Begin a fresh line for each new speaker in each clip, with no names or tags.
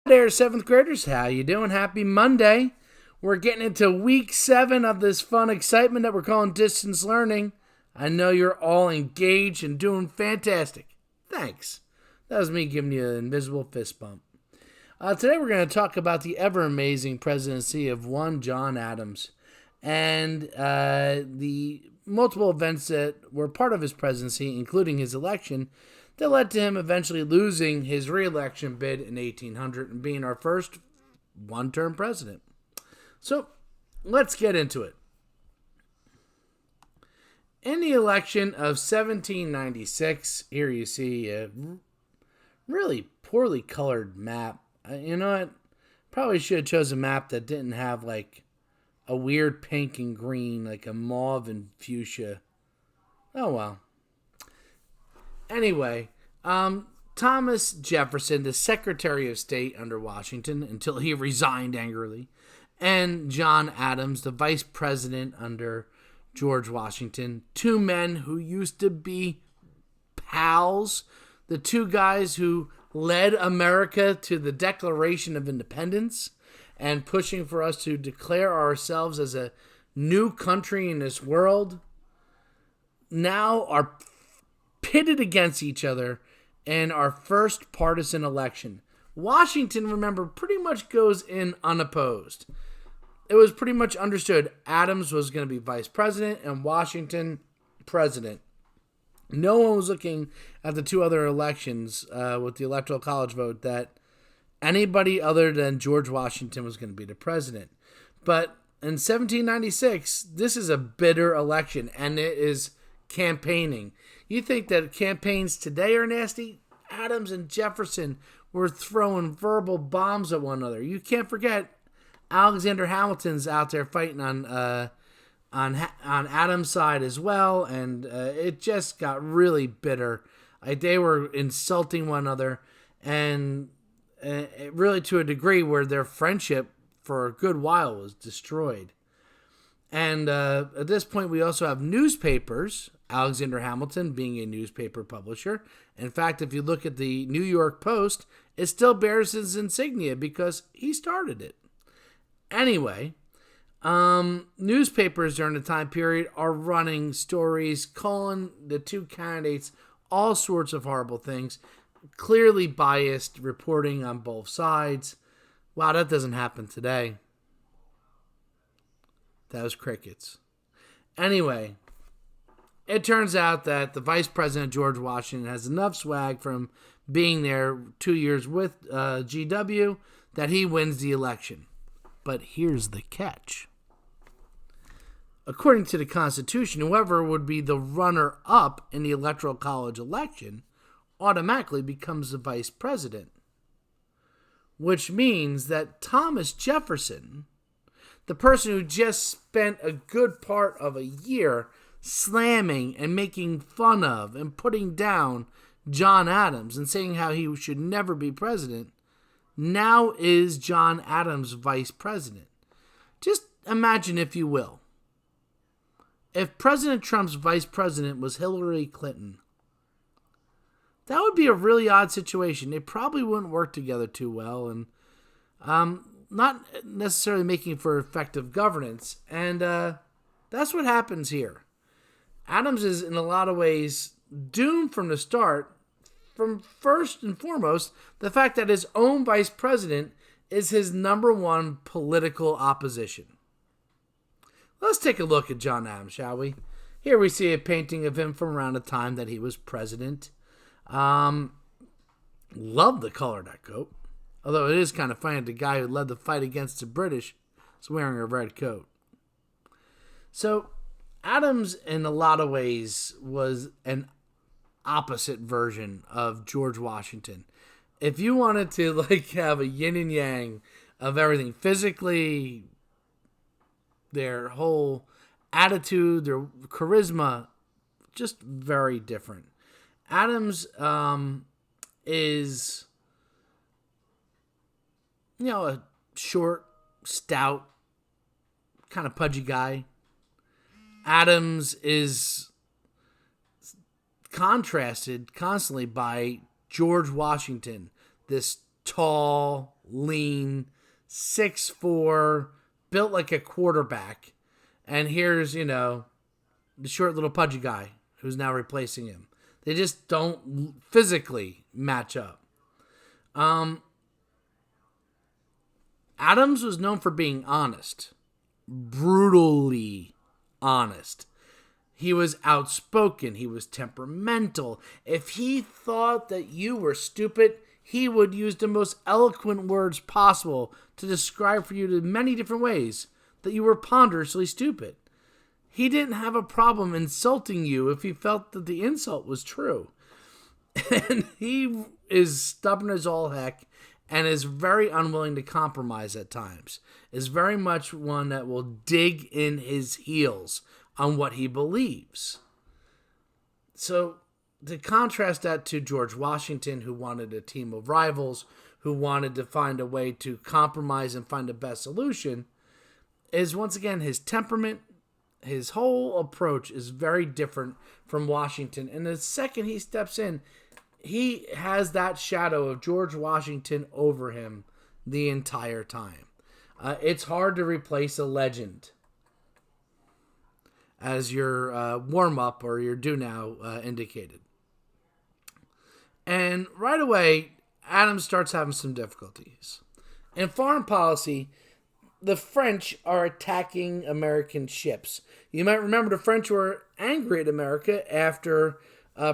There, seventh graders. How you doing? Happy Monday. We're getting into week 7 of this fun excitement that we're calling distance learning. I know you're all engaged and doing fantastic. Thanks. That was me giving you an invisible fist bump. Today we're going to talk about the ever-amazing presidency of one John Adams and the multiple events that were part of his presidency, including his election, that led to him eventually losing his re-election bid in 1800 and being our first one-term president. So, let's get into it. In the election of 1796, here you see a really poorly colored map. You know what? Probably should have chose a map that didn't have like a weird pink and green, like a mauve and fuchsia. Oh well. Anyway, Thomas Jefferson, the Secretary of State under Washington until he resigned angrily, and John Adams, the Vice President under George Washington, two men who used to be pals, the two guys who led America to the Declaration of Independence and pushing for us to declare ourselves as a new country in this world, now are pitted against each other in our first partisan election. Washington, remember, pretty much goes in unopposed. It was pretty much understood Adams was going to be vice president and Washington president. No one was looking at the two other elections with the Electoral College vote that anybody other than George Washington was going to be the president. But in 1796, this is a bitter election, and it is campaigning. You think that campaigns today are nasty? Adams and Jefferson were throwing verbal bombs at one another. You can't forget Alexander Hamilton's out there fighting on Adams' side as well, and it just got really bitter. They were insulting one another, and really to a degree where their friendship for a good while was destroyed. And at this point, we also have newspapers, Alexander Hamilton being a newspaper publisher. In fact, if you look at the New York Post, it still bears his insignia because he started it. Anyway, newspapers during the time period are running stories, calling the two candidates all sorts of horrible things, clearly biased reporting on both sides. Wow, that doesn't happen today. That was crickets. Anyway, it turns out that the Vice President, George Washington, has enough swag from being there 2 years with GW that he wins the election. But here's the catch. According to the Constitution, whoever would be the runner-up in the Electoral College election automatically becomes the Vice President. Which means that Thomas Jefferson, the person who just spent a good part of a year slamming and making fun of and putting down John Adams and saying how he should never be president, now is John Adams vice president. Just imagine, if you will, if President Trump's vice president was Hillary Clinton. That would be a really odd situation. They probably wouldn't work together too well, and not necessarily making for effective governance. And that's what happens here. Adams is, in a lot of ways, doomed from the start, from first and foremost, the fact that his own vice president is his number one political opposition. Let's take a look at John Adams, shall we? Here we see a painting of him from around the time that he was president. Love the color of that coat. Although it is kind of funny that the guy who led the fight against the British is wearing a red coat. So, Adams, in a lot of ways, was an opposite version of George Washington. If you wanted to have a yin and yang of everything physically, their whole attitude, their charisma, just very different. Adams is, a short, stout, kind of pudgy guy. Adams is contrasted constantly by George Washington, this tall, lean, 6'4", built like a quarterback. And here's, the short little pudgy guy who's now replacing him. They just don't physically match up. Adams was known for being honest. Brutally honest. He was outspoken. He was temperamental. If he thought that you were stupid, he would use the most eloquent words possible to describe for you in many different ways that you were ponderously stupid. He didn't have a problem insulting you if he felt that the insult was true. And he is stubborn as all heck and is very unwilling to compromise at times. Is very much one that will dig in his heels on what he believes. So to contrast that to George Washington, who wanted a team of rivals, who wanted to find a way to compromise and find the best solution, is once again his temperament. His whole approach is very different from Washington. And the second he steps in, he has that shadow of George Washington over him the entire time. It's hard to replace a legend, as your warm-up or your do-now indicated. And right away, Adams starts having some difficulties. In foreign policy, the French are attacking American ships. You might remember the French were angry at America after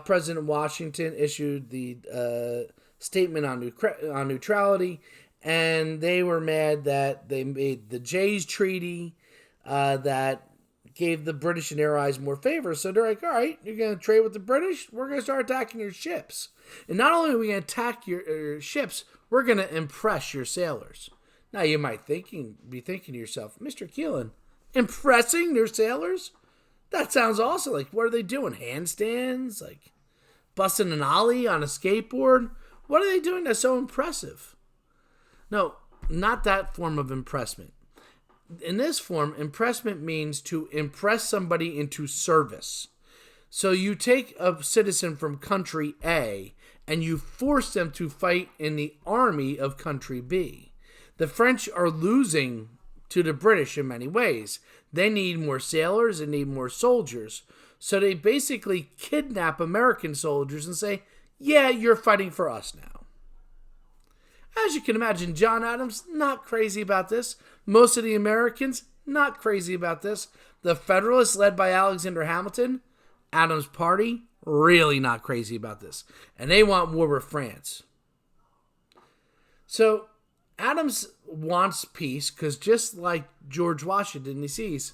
President Washington issued the statement on neutrality, and they were mad that they made the Jays Treaty that gave the British and their allies more favor. So they're like, all right, you're going to trade with the British? We're going to start attacking your ships. And not only are we going to attack your ships, we're going to impress your sailors. Now you might be thinking to yourself, Mr. Keelan, impressing their sailors? That sounds awesome. Like, what are they doing? Handstands? Like, busting an ollie on a skateboard? What are they doing that's so impressive? No, not that form of impressment. In this form, impressment means to impress somebody into service. So you take a citizen from country A and you force them to fight in the army of country B. The French are losing to the British in many ways. They need more sailors and need more soldiers. So they basically kidnap American soldiers and say, yeah, you're fighting for us now. As you can imagine, John Adams, not crazy about this. Most of the Americans, not crazy about this. The Federalists, led by Alexander Hamilton, Adams' party, really not crazy about this. And they want war with France. So Adams wants peace because just like George Washington, he sees,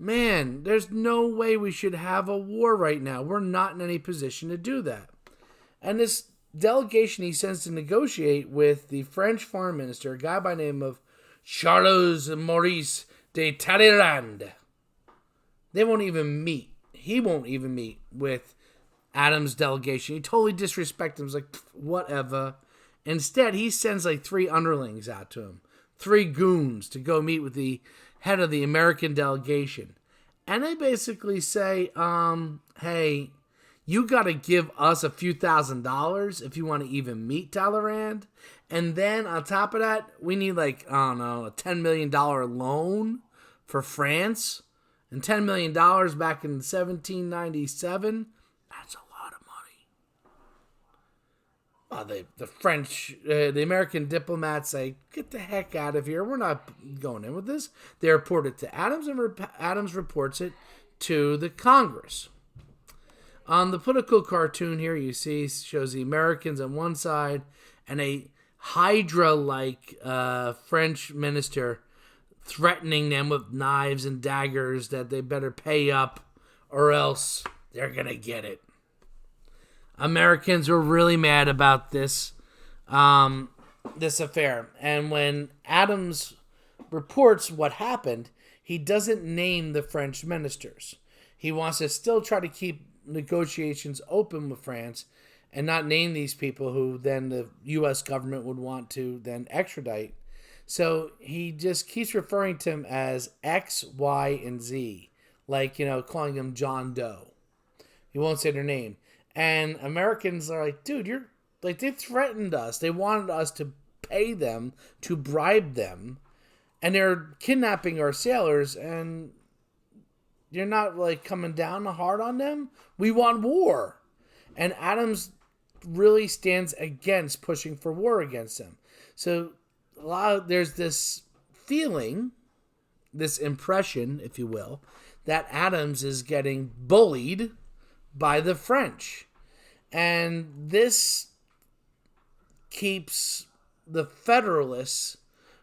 man, there's no way we should have a war right now. We're not in any position to do that. And this delegation he sends to negotiate with the French foreign minister, a guy by the name of Charles Maurice de Talleyrand. They won't even meet. He won't even meet with Adams' delegation. He totally disrespects him. He's like, whatever. Instead, he sends like 3 underlings out to him. 3 goons to go meet with the head of the American delegation. And they basically say, hey, you got to give us a few $1,000s if you want to even meet Talleyrand. And then on top of that, we need like, I don't know, a $10 million loan for France. And $10 million back in 1797, that's a lot of money. The French, the American diplomats say, get the heck out of here. We're not going in with this. They report it to Adams, and Adams reports it to the Congress. On the political cartoon here, you see, shows the Americans on one side and a Hydra-like French minister threatening them with knives and daggers that they better pay up or else they're going to get it. Americans were really mad about this affair. And when Adams reports what happened, he doesn't name the French ministers. He wants to still try to keep negotiations open with France and not name these people who then the U.S. government would want to then extradite. So he just keeps referring to them as X, Y, and Z. Like, calling them John Doe. He won't say their name. And Americans are like, dude, they threatened us. They wanted us to pay them to bribe them, and they're kidnapping our sailors, and you're not like coming down hard on them. We want war. And Adams really stands against pushing for war against them. So there's this feeling, this impression, if you will, that Adams is getting bullied by the French. And this keeps the Federalists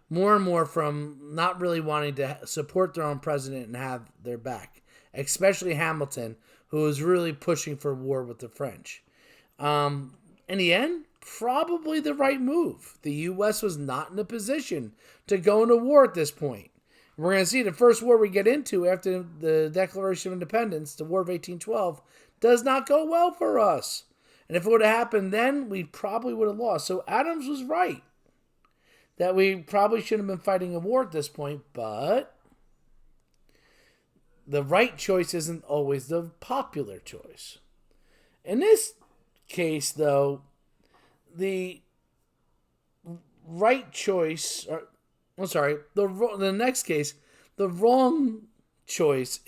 more and more from not really wanting to support their own president and have their back, especially Hamilton, who was really pushing for war with the French. In the end, probably the right move. The U.S. was not in a position to go into war at this point. We're going to see the first war we get into after the Declaration of Independence, the War of 1812, does not go well for us. And if it would have happened then, we probably would have lost. So Adams was right that we probably shouldn't have been fighting a war at this point, but the right choice isn't always the popular choice. In this case, though, the right choice, the next case, the wrong choice